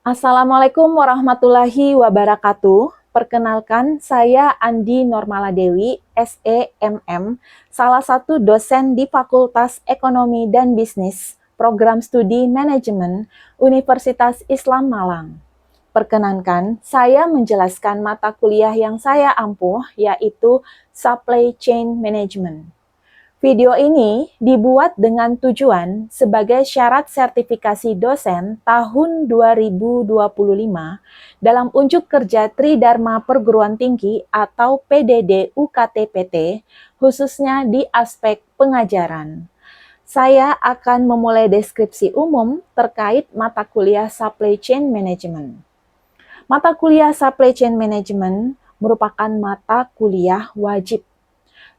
Assalamualaikum warahmatullahi wabarakatuh. Perkenalkan, saya Andi Normala Dewi, SEMM, salah satu dosen di Fakultas Ekonomi dan Bisnis, Program Studi Manajemen, Universitas Islam Malang. Perkenankan, saya menjelaskan mata kuliah yang saya ampuh, yaitu Supply Chain Management. Video ini dibuat dengan tujuan sebagai syarat sertifikasi dosen tahun 2025 dalam unjuk kerja Tridharma Perguruan Tinggi atau PDD UKT-PT, khususnya di aspek pengajaran. Saya akan memulai deskripsi umum terkait mata kuliah Supply Chain Management. Mata kuliah Supply Chain Management merupakan mata kuliah wajib.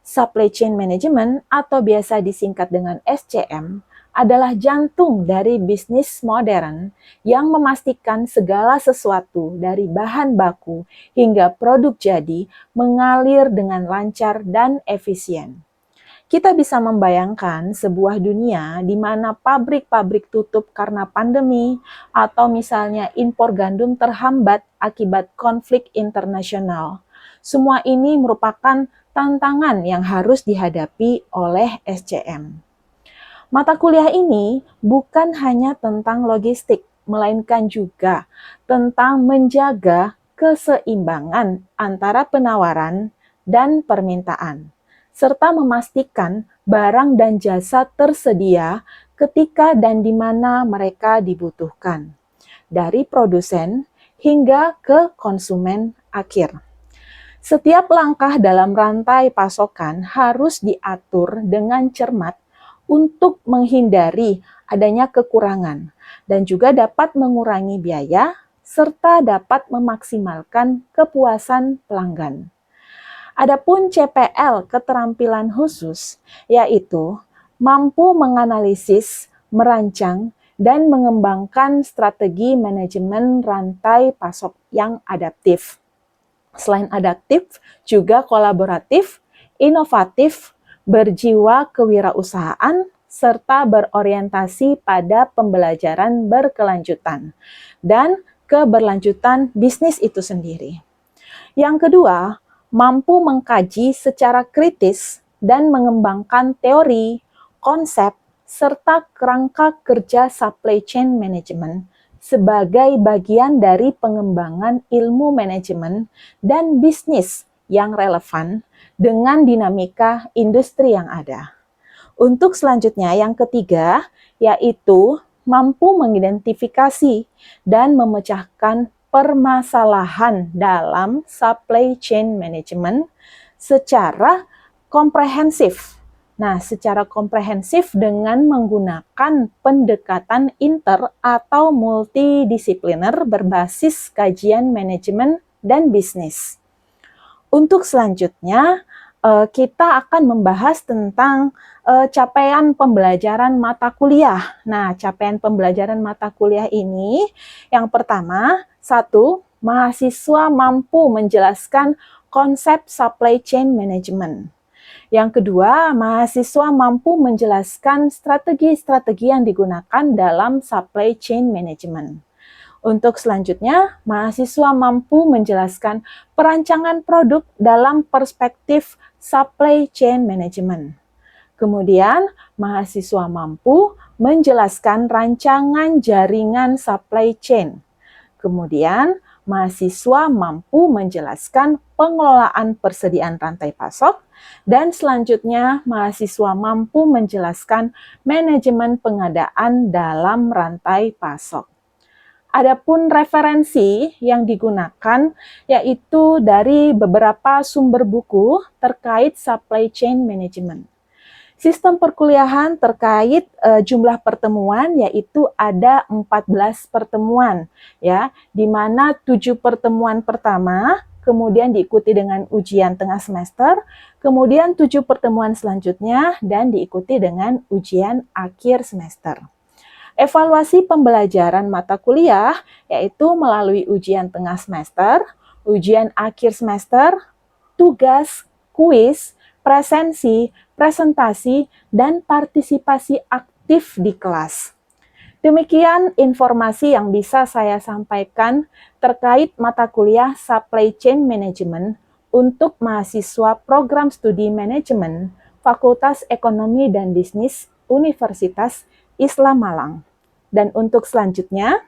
Supply Chain Management atau biasa disingkat dengan SCM adalah jantung dari bisnis modern yang memastikan segala sesuatu dari bahan baku hingga produk jadi mengalir dengan lancar dan efisien. Kita bisa membayangkan sebuah dunia di mana pabrik-pabrik tutup karena pandemi atau misalnya impor gandum terhambat akibat konflik internasional. Semua ini merupakan tantangan yang harus dihadapi oleh SCM. Mata kuliah ini bukan hanya tentang logistik, melainkan juga tentang menjaga keseimbangan antara penawaran dan permintaan, serta memastikan barang dan jasa tersedia ketika dan di mana mereka dibutuhkan, dari produsen hingga ke konsumen akhir. Setiap langkah dalam rantai pasokan harus diatur dengan cermat untuk menghindari adanya kekurangan dan juga dapat mengurangi biaya serta dapat memaksimalkan kepuasan pelanggan. Adapun CPL keterampilan khusus yaitu mampu menganalisis, merancang, dan mengembangkan strategi manajemen rantai pasok yang adaptif. Selain adaptif, juga kolaboratif, inovatif, berjiwa kewirausahaan, serta berorientasi pada pembelajaran berkelanjutan dan keberlanjutan bisnis itu sendiri. Yang kedua, mampu mengkaji secara kritis dan mengembangkan teori, konsep, serta kerangka kerja supply chain management sebagai bagian dari pengembangan ilmu manajemen dan bisnis yang relevan dengan dinamika industri yang ada. Untuk selanjutnya, yang ketiga, yaitu mampu mengidentifikasi dan memecahkan permasalahan dalam supply chain management secara komprehensif. Nah, secara komprehensif dengan menggunakan pendekatan inter atau multidisipliner berbasis kajian manajemen dan bisnis. Untuk selanjutnya, kita akan membahas tentang capaian pembelajaran mata kuliah. Nah, capaian pembelajaran mata kuliah ini yang pertama, satu, mahasiswa mampu menjelaskan konsep supply chain management. Yang kedua, mahasiswa mampu menjelaskan strategi-strategi yang digunakan dalam supply chain management. Untuk selanjutnya, mahasiswa mampu menjelaskan perancangan produk dalam perspektif supply chain management. Kemudian, mahasiswa mampu menjelaskan rancangan jaringan supply chain. Kemudian, mahasiswa mampu menjelaskan pengelolaan persediaan rantai pasok, dan selanjutnya mahasiswa mampu menjelaskan manajemen pengadaan dalam rantai pasok. Adapun referensi yang digunakan yaitu dari beberapa sumber buku terkait supply chain management. Sistem perkuliahan terkait jumlah pertemuan yaitu ada 14 pertemuan ya, di mana 7 pertemuan pertama kemudian diikuti dengan ujian tengah semester, kemudian 7 pertemuan selanjutnya dan diikuti dengan ujian akhir semester. Evaluasi pembelajaran mata kuliah yaitu melalui ujian tengah semester, ujian akhir semester, tugas, kuis, presensi, presentasi, dan partisipasi aktif di kelas. Demikian informasi yang bisa saya sampaikan terkait mata kuliah Supply Chain Management untuk mahasiswa program studi manajemen Fakultas Ekonomi dan Bisnis Universitas Islam Malang. Dan untuk selanjutnya,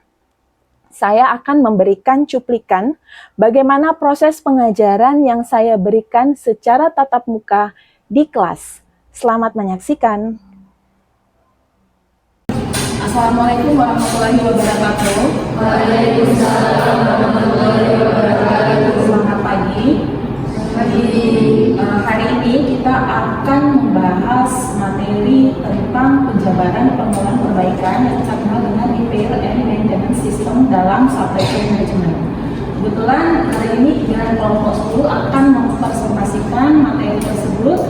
saya akan memberikan cuplikan bagaimana proses pengajaran yang saya berikan secara tatap muka di kelas. Selamat menyaksikan. Assalamualaikum warahmatullahi wabarakatuh. Waalaikumsalam warahmatullahi wabarakatuh. Selamat pagi. Hari ini kita akan membahas materi tentang penjabaran pengelolaan perbaikan yang kita kenal dengan Repair and Maintenance System dalam Supply Chain Management. Kebetulan hari ini dengan kelompok 10 akan mempresentasikan materi tersebut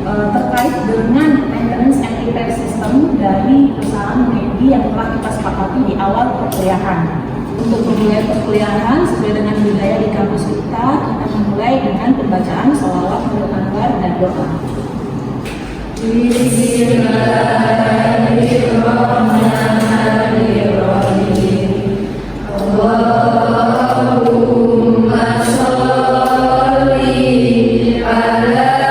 terkait dengan maintenance and repair system dari perusahaan McD yang telah kita sepakati di awal perkuliahan. Untuk memulai perkuliahan sesuai dengan budaya di kampus kita memulai dengan pembacaan sholawat Nurul Anwar dan doa. Bismillahirrahmanirrahim. Allahumma sholli ala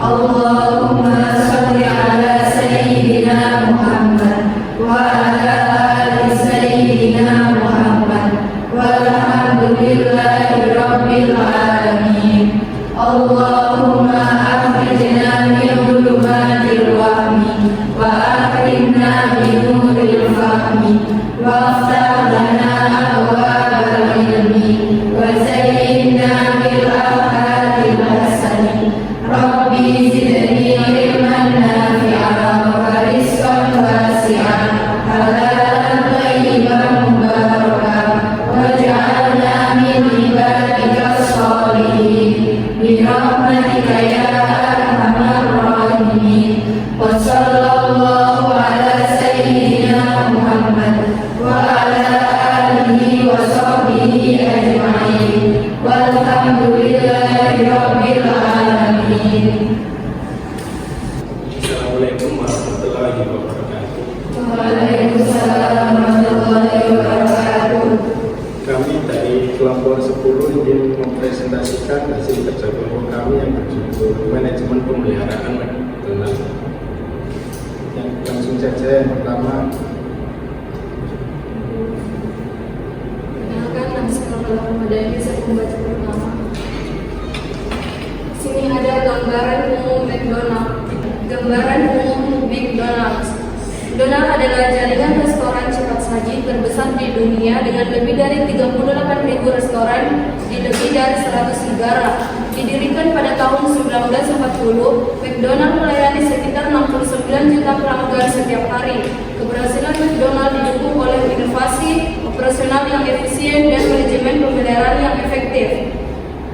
Allahumma sholli ala sayyidina Muhammad wa ala ali sayyidina Muhammad walhamdulillahi rabbil alamin. Allahumma akhrijna min dhulumatil wahmi wa akrimna bi nuril fahmi wa aftah lana abwabal ilmi wa zayyinna bil akhlaqil hasani. Rabbi zidni ilman nafi'an wa rizqan wasi'an halalan thayyiban mubarakan waj'alna min ibadikas sholihin bi rahmatika ya arhamar rahimin. Wa sallallahu ala sayyidina Muhammad wa ala alihi wa sahbihi ajma'in walhamdulillahi rabbil alamin. Assalamualaikum warahmatullahi wabarakatuh. Waalaikumsalam warahmatullahi wabarakatuh. Kami dari kelompok 10 ingin mempresentasikan hasil kerja kelompok kami yang berjudul Manajemen Pemeliharaan McDonald. Yang langsung saja yang pertama. Kenalkan, nama saya Muhammad Dani, saya pembaca pertama. Sini ada gambaran umum McDonald. Gambaran umum McDonald's. McDonald adalah jaringan restoran cepat saji terbesar di dunia dengan lebih dari 38.000 restoran di lebih dari 100 negara. Didirikan pada tahun 1940, McDonald melayani sekitar 69 juta pelanggan setiap hari. Keberhasilan McDonald didukung oleh inovasi, operasional yang efisien, dan manajemen pemeliharaan yang efektif.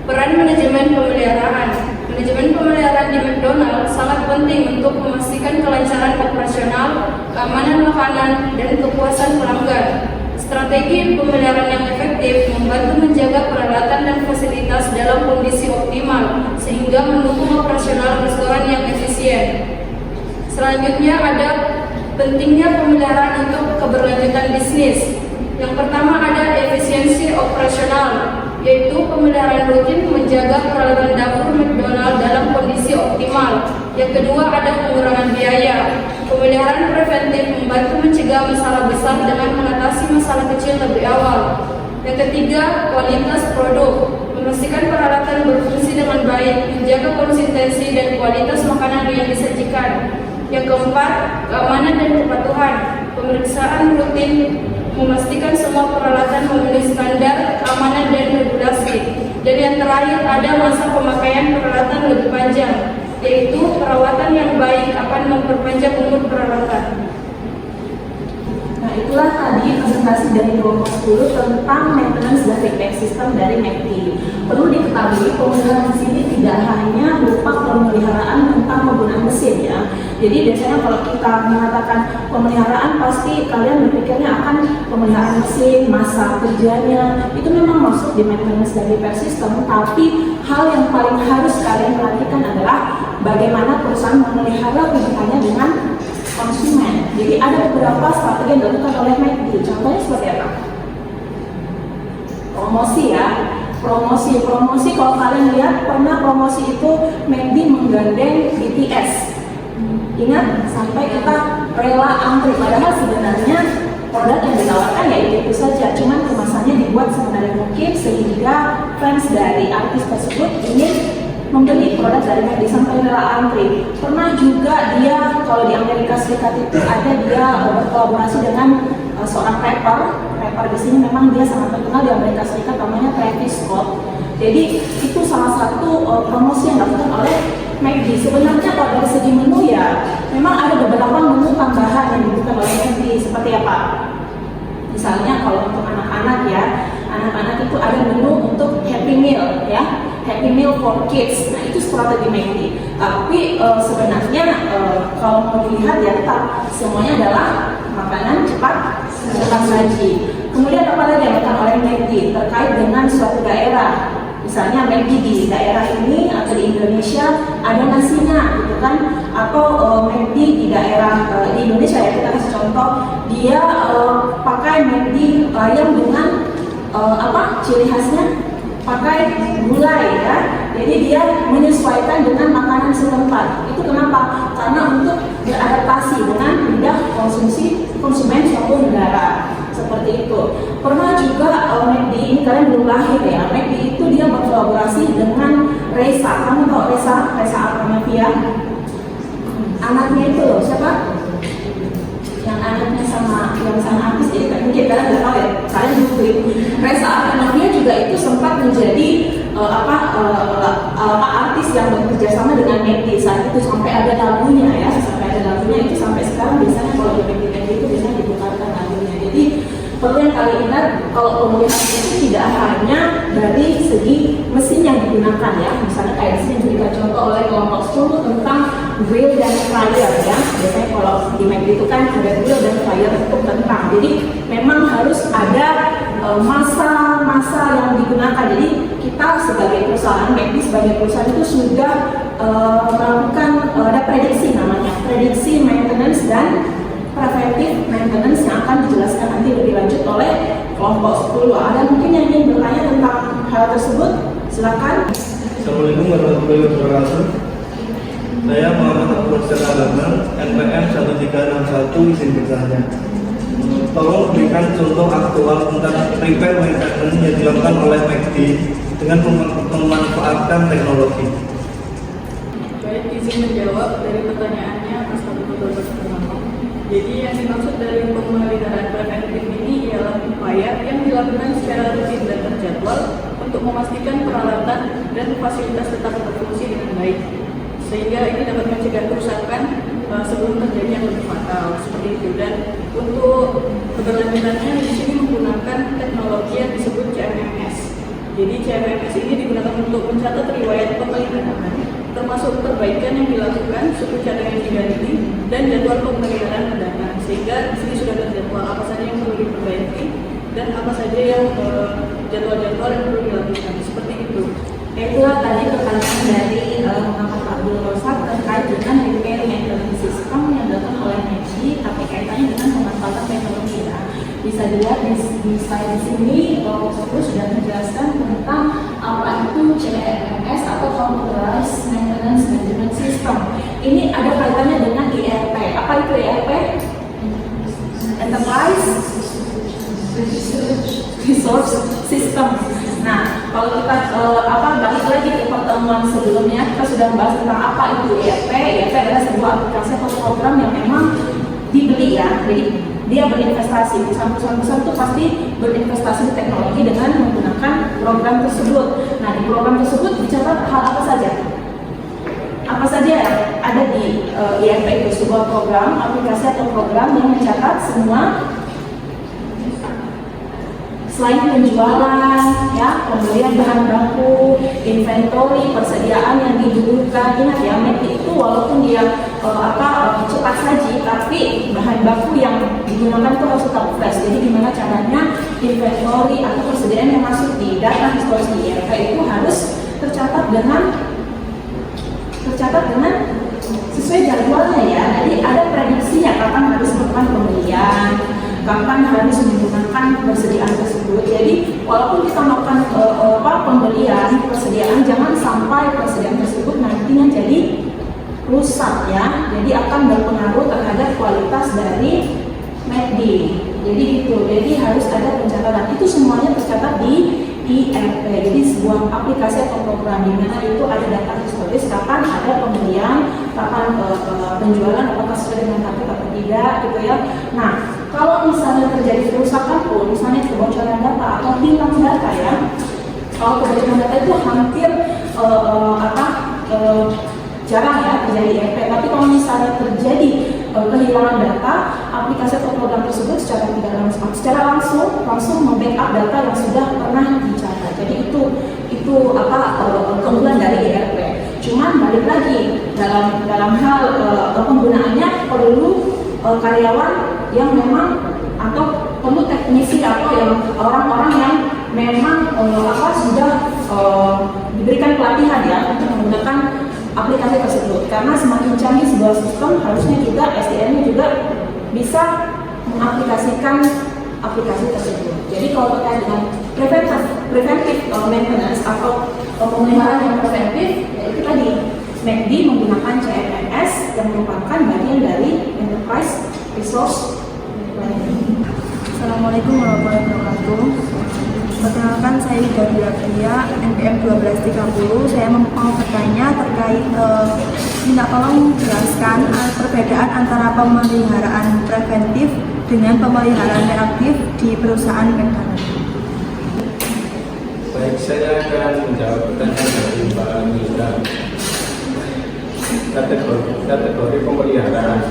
Peran manajemen pemeliharaan. Manajemen pemeliharaan di McDonald sangat penting untuk memastikan kelancaran operasional, keamanan makanan, dan kepuasan pelanggan. Strategi pemeliharaan yang efektif membantu menjaga peralatan dan fasilitas dalam kondisi optimal, sehingga mendukung operasional restoran yang efisien. Selanjutnya, Selanjutnya ada pentingnya pemeliharaan untuk keberlanjutan bisnis. Yang pertama ada efisiensi operasional, yaitu pemeliharaan rutin menjaga peralatan dapur McDonald dalam kondisi optimal. Yang kedua ada pengurangan biaya. Pemeliharaan preventif membantu mencegah masalah besar dengan mengatasi masalah kecil lebih awal. Yang ketiga, kualitas produk. Memastikan peralatan berfungsi dengan baik, menjaga konsistensi dan kualitas makanan yang disajikan. Yang keempat, keamanan dan kepatuhan. Pemeriksaan rutin memastikan semua peralatan memenuhi standar keamanan dan regulasi. Dan yang terakhir ada masa pemakaian peralatan lebih panjang, yaitu perawatan yang baik akan memperpanjang umur peralatan. Nah, itulah tadi presentasi dari kelompok 10 tentang maintenance dan repair system dari McD. Perlu diketahui pemeliharaan di sini tidak hanya berupa pemeliharaan tentang penggunaan mesin ya. Jadi biasanya kalau kita mengatakan pemeliharaan pasti kalian berpikirnya akan pemeliharaan mesin, masa kerjanya. Itu memang masuk di maintenance dan repair system, tapi hal yang paling harus kalian perhatikan adalah bagaimana perusahaan memelihara hubungannya dengan konsumen. Jadi ada beberapa strategi yang dilakukan oleh McD. Contohnya seperti apa? Promosi ya. Promosi kalau kalian lihat pernah promosi itu McD menggandeng BTS. Ingat sampai kita rela antri, padahal sebenarnya produk yang ditawarkan ya itu saja, cuman kemasannya dibuat sebenarnya mungkin sehingga fans dari artis tersebut ingin membeli produk dari McD sampai rela antri. Pernah juga dia kalau di Amerika Serikat itu ada dia berkolaborasi dengan seorang rapper di sini memang dia sangat terkenal di Amerika Serikat, namanya Travis Scott. Jadi itu salah satu promosi yang dilakukan oleh McD. Sebenarnya kalau dari segi menu ya memang ada beberapa menu tambahan yang diberikan oleh McD. Seperti apa? Misalnya kalau untuk anak-anak ya, anak-anak itu ada menu untuk Happy Meal ya, Happy Meal for Kids. Nah itu strategi McD. Tapi sebenarnya kalau mau dilihat ya tetap semuanya adalah makanan cepat saji. Kemudian apa lagi yang dilakukan oleh McD terkait dengan suatu daerah? Misalnya McD di daerah ini atau di Indonesia ada nasinya gitu kan, atau McD di daerah di Indonesia ya kita kasih contoh, dia pakai McD ayam dengan ciri khasnya pakai gulai ya. Jadi dia menyesuaikan dengan makanan setempat. Itu kenapa? Karena untuk beradaptasi dengan lidah konsumen suatu negara. Seperti itu. Pernah juga McD ini kalian belum lahir ya. McD itu dia berkolaborasi dengan Reza. Kamu tahu Reza Artamevia? Anaknya itu loh, siapa? Yang anaknya sama artis, jadi mungkin kalian nggak tahu ya. Kalian googling. Reza Artamevia juga itu sempat menjadi artis yang bekerja sama dengan McD saat itu, sampai ada lagunya ya, itu sampai sekarang biasanya kalau di McD itu biasanya diputarkan lagunya. Jadi perlu yang kalian ingat kalau pemeliharaan itu tidak hanya dari segi mesin yang digunakan ya. Misalnya kayak disini diberikan contoh oleh kelompok 10 tentang grill dan fryer ya. Biasanya kalau di McD itu kan ada grill dan fryer untuk kentang. Jadi memang harus ada masa-masa yang digunakan. Jadi kita sebagai perusahaan McD sebagai perusahaan itu sudah melakukan ada prediksi namanya prediksi maintenance dan preventive maintenance yang akan dijelaskan nanti lebih lanjut oleh kelompok 10. Ada mungkin yang ingin bertanya tentang hal tersebut? Silakan. Assalamualaikum warahmatullahi wabarakatuh. Saya Muhammad Abdul Salaman, NPM 1361, izin bertanya. Tolong berikan contoh aktual tentang repair maintenance yang dilakukan oleh McD dengan memanfaatkan teknologi. Baik, izin menjawab dari pertanyaannya atas betul-betul pertama. Jadi yang dimaksud dari pemeliharaan preventif ini ialah upaya yang dilakukan secara rutin dan terjadwal untuk memastikan peralatan dan fasilitas tetap berfungsi dengan baik, sehingga ini dapat mencegah kerusakan sebelum terjadi yang lebih fatal seperti itu. Dan untuk keberlanjutannya di sini menggunakan teknologi yang disebut CMMS. Jadi CMMS ini digunakan untuk mencatat riwayat pemeliharaan, termasuk perbaikan yang dilakukan, suku cadang yang diganti, dan jadwal pemeliharaan mendatang. Sehingga di sini sudah terjadwal apa saja yang perlu diperbaiki dan apa saja yang jadwal-jadwal yang perlu dilakukan. Seperti itu. Itulah tadi pertanyaan dari Muhammad Abdul Rosad terkait dengan repair maintenance system yang dilakukan bisa dilihat di slide di sini, Bapak sudah menjelaskan tentang apa itu CMMS atau Computerized Maintenance Management System. Ini ada kaitannya dengan ERP. Apa itu ERP? Enterprise Resource System. Nah, kalau kita balik lagi ke pertemuan sebelumnya, kita sudah membahas tentang apa itu ERP. ERP adalah sebuah aplikasi atau program yang memang dibeli ya, jadi dia berinvestasi. Perusahaan-perusahaan itu pasti berinvestasi di teknologi dengan menggunakan program tersebut. Nah, di program tersebut dicatat hal apa saja? Apa saja ada di ERP itu? Sebuah program, aplikasi atau program yang mencatat semua selain penjualan, ya, pembelian bahan baku, inventory, persediaan yang dibutuhkan. Ingat ya, McD itu walaupun dia cepat saji, tapi bahan baku yang digunakan itu harus tetap fresh. Jadi gimana caranya inventory atau persediaan yang masuk di data historis di ERP itu harus tercatat dengan sesuai jadwalnya ya. Jadi ada prediksinya kapan harus melakukan pembelian, kapan harus menggunakan persediaan tersebut. Jadi walaupun kita melakukan pembelian persediaan, jangan sampai persediaan tersebut nantinya jadi rusak ya. Jadi akan berpengaruh terhadap kualitas dari McD. Jadi itu. Jadi harus ada pencatatan. Itu semuanya tercatat di ERP. Jadi sebuah aplikasi atau program di mana itu ada data historis, kapan ada pembelian, kapan penjualan, apakah sesuai dengan target atau tidak gitu ya. Nah, kalau misalnya terjadi kerusakan pun, misalnya kebocoran data atau hilang data ya, kalau kebocoran data itu hampir jarang ya terjadi ERP. Tapi kalau misalnya terjadi kehilangan data, aplikasi atau program tersebut secara langsung membackup data yang sudah pernah dicatat. Jadi itu keunggulan dari ERP. Cuman balik lagi dalam hal penggunaannya perlu karyawan yang memang atau perlu teknisi atau yang orang-orang yang memang sudah diberikan pelatihan ya untuk menggunakan aplikasi tersebut. Karena semakin canggih sebuah sistem, harusnya juga SDM-nya juga bisa mengaplikasikan aplikasi tersebut. Jadi kalau terkait dengan preventive maintenance atau pemeliharaan yang preventif, yaitu tadi McD menggunakan CMMS yang merupakan bagian dari Enterprise Resource Planning. Assalamualaikum warahmatullahi wabarakatuh. Perkenalkan, saya Gabriela Pria, NPM 1230. Saya mau bertanya terkait minta tolong jelaskan perbedaan antara pemeliharaan preventif dengan pemeliharaan reaktif di perusahaan McDonald's. Baik, saya akan menjawab pertanyaan dari Mbak Nilda. Kategori pemeliharaan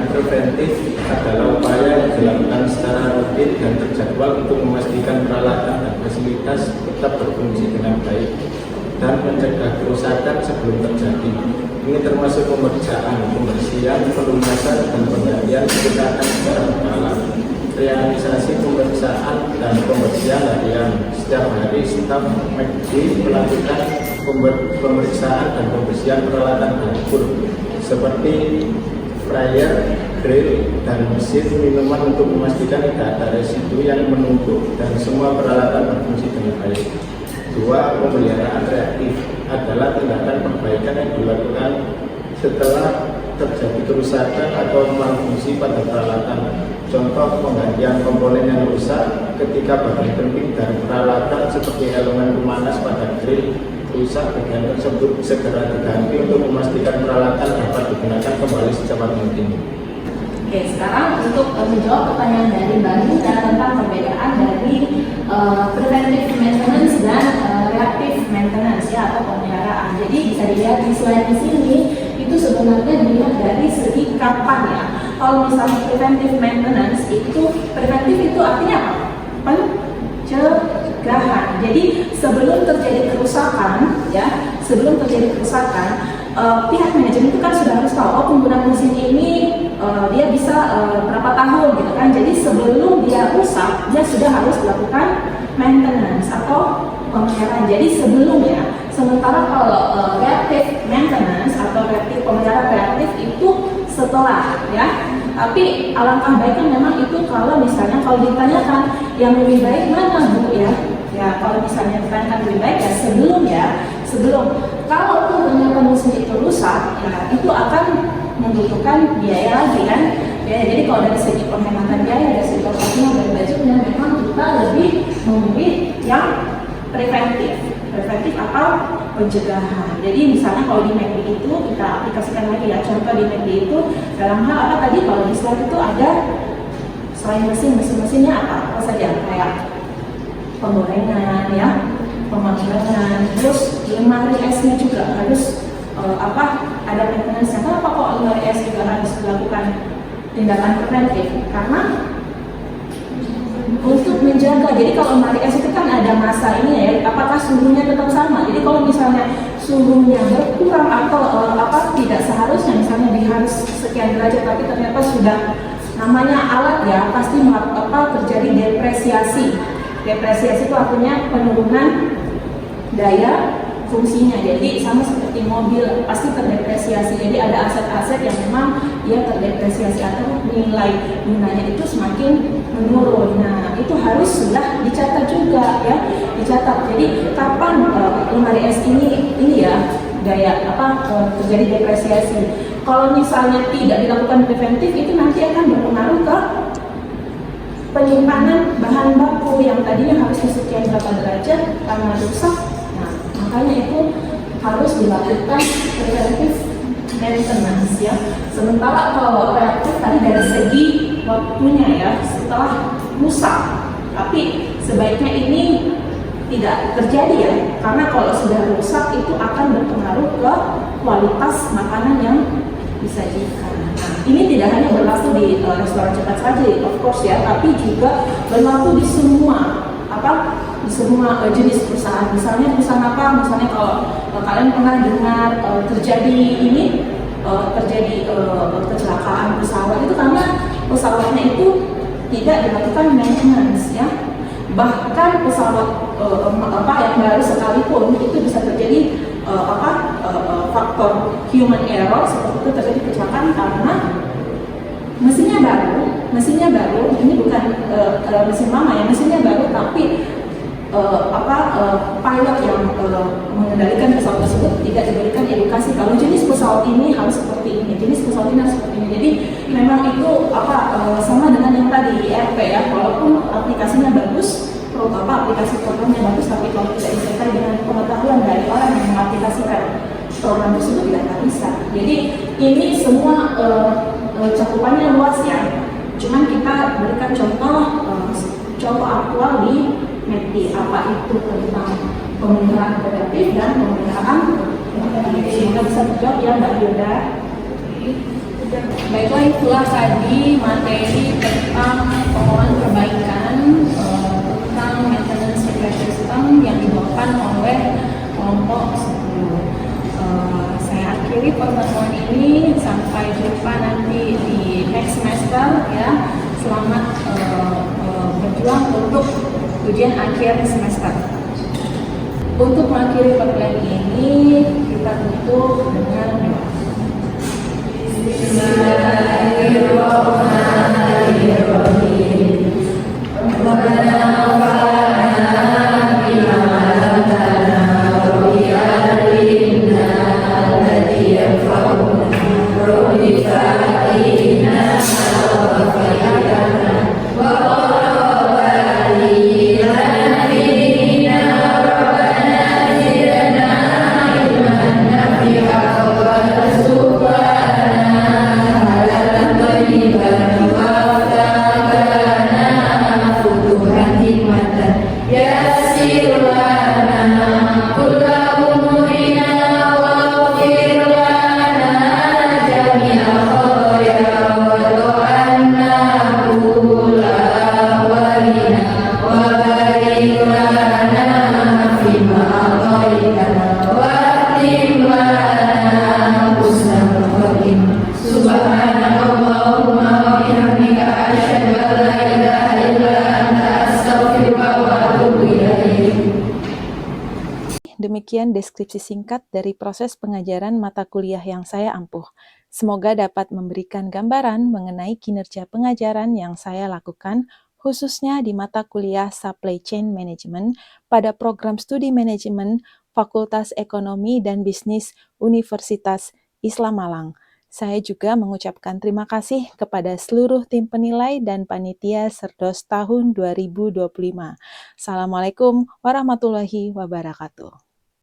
preventif adalah upaya yang dilakukan secara rutin dan terjadwal untuk memastikan peralatan dan fasilitas tetap berfungsi dengan baik dan mencegah kerusakan sebelum terjadi. Ini termasuk pembersihan, pelunasan, dan penggantian peralatan secara berkala. Realisasi pemeriksaan dan pembersihan harian. Setiap hari staf McD melakukan pemeriksaan dan pembersihan peralatan dapur seperti fryer, grill, dan mesin minuman untuk memastikan tidak ada residu yang menumpuk dan semua peralatan berfungsi dengan baik. 2. Pemeliharaan reaktif adalah tindakan perbaikan yang dilakukan setelah terjadi kerusakan atau malfungsi pada peralatan. Contoh, penggantian komponen yang rusak ketika bagian penting dari peralatan seperti elemen pemanas pada grill rusak, bagian tersebut segera diganti untuk memastikan peralatan dapat digunakan kembali secepat mungkin. Oke, sekarang untuk menjawab pertanyaan dari Mbak Linda tentang perbedaan dari preventive maintenance dan reactive maintenance ya, atau pemeliharaan. Jadi bisa dilihat di slide di sini, itu sebenarnya dilihat dari segi kapan ya. Kalau misalnya preventive maintenance preventif itu artinya apa? Pencegahan. Jadi sebelum terjadi kerusakan ya, pihak manajemen itu kan sudah harus tahu penggunaan mesin ini dia bisa berapa tahun gitu kan. Jadi sebelum dia rusak, dia sudah harus melakukan maintenance atau pemeliharaan. Jadi sebelumnya. Sementara kalau reactive maintenance atau pemeliharaan reaktif itu setelah ya. tapi alangkah baiknya memang itu kalau misalnya kalau ditanyakan yang lebih baik mana Bu ya. Ya kalau misalnya ditanyakan lebih baik ya sebelum kalau tuh ternyata mesin itu rusak ya itu akan membutuhkan biaya lagi kan. Ya, jadi kalau dari segi penghematan biaya, dari segi operasional dan budgetnya memang kita lebih memilih yang preventif atau pencegahan. Jadi misalnya kalau di McD itu kita aplikasikan lagi ya, contoh di McD itu dalam hal apa tadi kalau di slide itu ada selain mesin-mesinnya apa saja kayak penggorengan ya, pemanggangan, terus lemari esnya juga harus ada maintenance. Kenapa kok lemari es juga harus dilakukan tindakan preventif? Karena untuk menjaga, jadi kalau lemari es itu kan ada masa ini ya, apakah suhunya tetap sama? Jadi kalau misalnya suhunya berkurang atau tidak seharusnya, misalnya di harus sekian derajat tapi ternyata sudah namanya alat ya, pasti terjadi depresiasi. Depresiasi itu artinya penurunan daya fungsinya. Jadi sama seperti mobil pasti terdepresiasi. Jadi ada aset-aset yang memang dia terdepresiasi atau nilai gunanya itu semakin menurun. Nah, itu harus sudah dicatat juga ya, dicatat. Jadi kapan lemari es ini ya daya terjadi depresiasi. Kalau misalnya tidak dilakukan preventif itu nanti akan berpengaruh ke penyimpanan bahan baku yang tadinya harus sekian berapa derajat karena rusak. Nah, makanya itu harus dilakukan preventive maintenance ya. Sementara kalau reaktif tadi dari segi waktunya ya setelah rusak, tapi sebaiknya ini tidak terjadi ya, karena kalau sudah rusak itu akan berpengaruh ke kualitas makanan yang disajikan. Nah, ini tidak hanya berlaku di restoran cepat saji, of course ya, tapi juga berlaku di semua jenis perusahaan. Misalnya perusahaan apa? Misalnya kalau kalian pernah dengar terjadi kecelakaan pesawat itu karena pesawatnya itu tidak dilakukan maintenance ya. Bahkan pesawat yang baru sekalipun itu bisa terjadi faktor human error seperti itu terjadi kecelakaan karena mesinnya baru ini bukan mesin lama ya, mesinnya baru tapi pilot yang mengendalikan pesawat tersebut tidak diberikan edukasi kalau jenis pesawat ini harus seperti ini, jenis pesawat ini harus seperti ini. Jadi memang itu sama dengan yang tadi IRP ya, walaupun aplikasinya bagus, aplikasi programnya bagus, tapi kalau tidak disertai dengan pengetahuan dari orang yang mengaplikasikan program tersebut tidak akan bisa. Jadi ini semua cakupannya luas ya. Cuman kita berikan contoh aktual di McD, apa itu tentang pemeliharaan preventif dan pemeliharaan preventif. Semoga bisa terjawab ya Mbak Yoda. Baiklah, itulah tadi materi tentang pengelolaan perbaikan tentang maintenance security system yang dibawakan oleh kelompok 10. Saya akhiri pertemuan ini, sampai jumpa nanti di next semester ya. Selamat berjuang untuk ujian akhir semester. Untuk mengakhiri pertemuan ini kita tutup dengan Demikian deskripsi singkat dari proses pengajaran mata kuliah yang saya ampuh. Semoga dapat memberikan gambaran mengenai kinerja pengajaran yang saya lakukan, khususnya di mata kuliah Supply Chain Management pada program studi manajemen Fakultas Ekonomi dan Bisnis Universitas Islam Malang. Saya juga mengucapkan terima kasih kepada seluruh tim penilai dan panitia Serdos tahun 2025. Assalamualaikum warahmatullahi wabarakatuh.